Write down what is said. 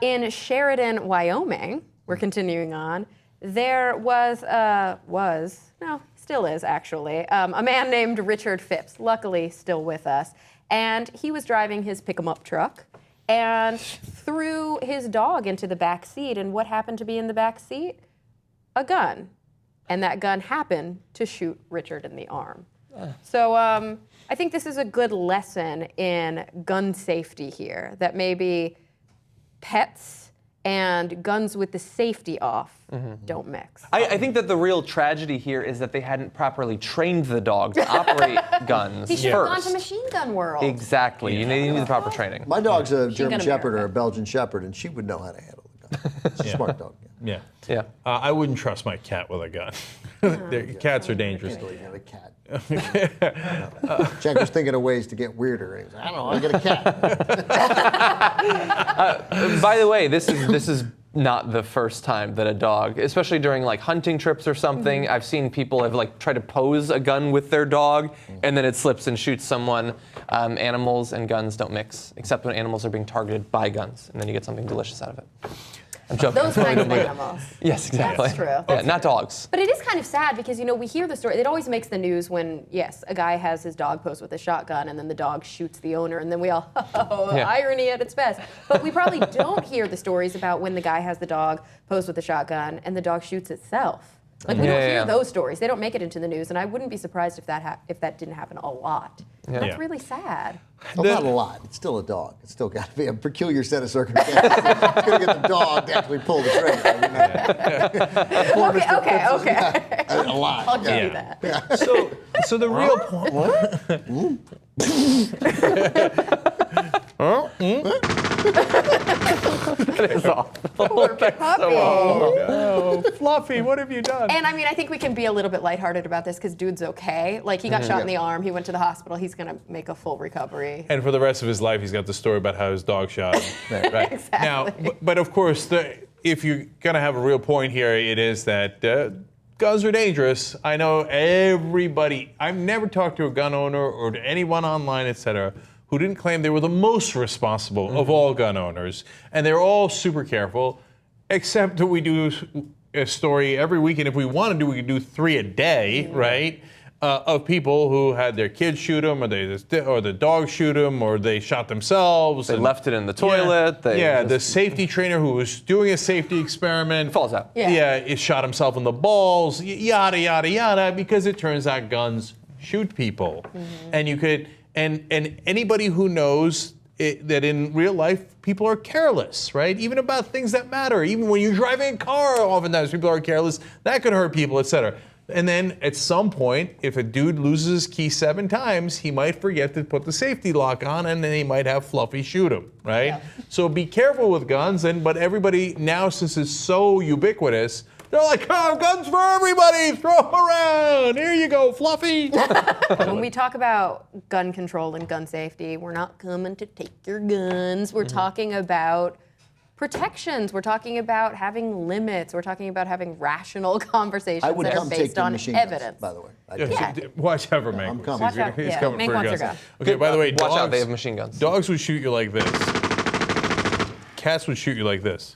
In Sheridan, Wyoming, we're continuing on, there still is actually, a man named Richard Fipps, luckily still with us, and he was driving his pick-em-up truck and threw his dog into the back seat, and what happened to be in the back seat? A gun. And that gun happened to shoot Richard in the arm. So I think this is a good lesson in gun safety here, that maybe pets and guns with the safety off don't mix. I think that the real tragedy here is that they hadn't properly trained the dog to operate guns He should have gone first. to Machine Gun World. Exactly. You need the proper training. My dog's a German Gun Shepherd or a America. Belgian Shepherd, and she would know how to handle the gun. She's a smart dog. Yeah. Yeah. I wouldn't trust my cat with a gun. Cats are dangerous. Still, you have a cat. Jack was thinking of ways to get weirder. He was like, I don't know, I'll get a cat. By the way, this is not the first time that a dog, especially during like hunting trips or something, I've seen people have like tried to pose a gun with their dog, and then it slips and shoots someone. Animals and guns don't mix, except when animals are being targeted by guns, and then you get something delicious out of it. I'm joking. Those kinds of animals. Yes, exactly. That's true. Yeah, not dogs. But it is kind of sad because, you know, we hear the story. It always makes the news when, yes, a guy has his dog posed with a shotgun and then the dog shoots the owner, and then we all, irony at its best. But we probably don't hear the stories about when the guy has the dog posed with a shotgun and the dog shoots itself. Like, we don't hear those stories. They don't make it into the news, and I wouldn't be surprised if that didn't happen a lot. That's really sad. Well, not a lot. It's still a dog. It's still got to be a peculiar set of circumstances. It's going to get the dog to actually pull the trigger. Okay. A lot. I'll give you that. Yeah. So the real point. That is awful. Poor puppy. Oh, Fluffy, what have you done? And I mean, I think we can be a little bit lighthearted about this because dude's okay. Like, he got shot in the arm. He went to the hospital. He's going to make a full recovery. And for the rest of his life, he's got the story about how his dog shot him. Right. Exactly. Now, but of course, if you're going to have a real point here, it is that guns are dangerous. I know everybody. I've never talked to a gun owner or to anyone online, etc., who didn't claim they were the most responsible of all gun owners. And they're all super careful, except that we do a story every week. And if we wanted to, we could do 3 a day, right? Of people who had their kids shoot them, or the dog shoot them, or they shot themselves. They left it in the toilet. The safety trainer who was doing a safety experiment falls out. It shot himself in the balls. Yada yada yada. Because it turns out guns shoot people, and you could and anybody who knows that in real life people are careless, right? Even about things that matter. Even when you're driving a car, oftentimes people are careless. That could hurt people, etc. And then at some point, if a dude loses his key 7 times, he might forget to put the safety lock on, and then he might have Fluffy shoot him, right? Yeah. So be careful with guns, but everybody now, since it's so ubiquitous, they're like, oh, guns for everybody, throw them around. Here you go, Fluffy. When we talk about gun control and gun safety, we're not coming to take your guns. We're talking about protections. We're talking about having limits. We're talking about having rational conversations that are based on evidence. By the way. Watch out for Mank. I'm coming. Watch out. He's coming Mank for wants guns. her gun. Okay, by the way, Watch out, they have machine guns. Dogs would shoot you like this. Cats would shoot you like this.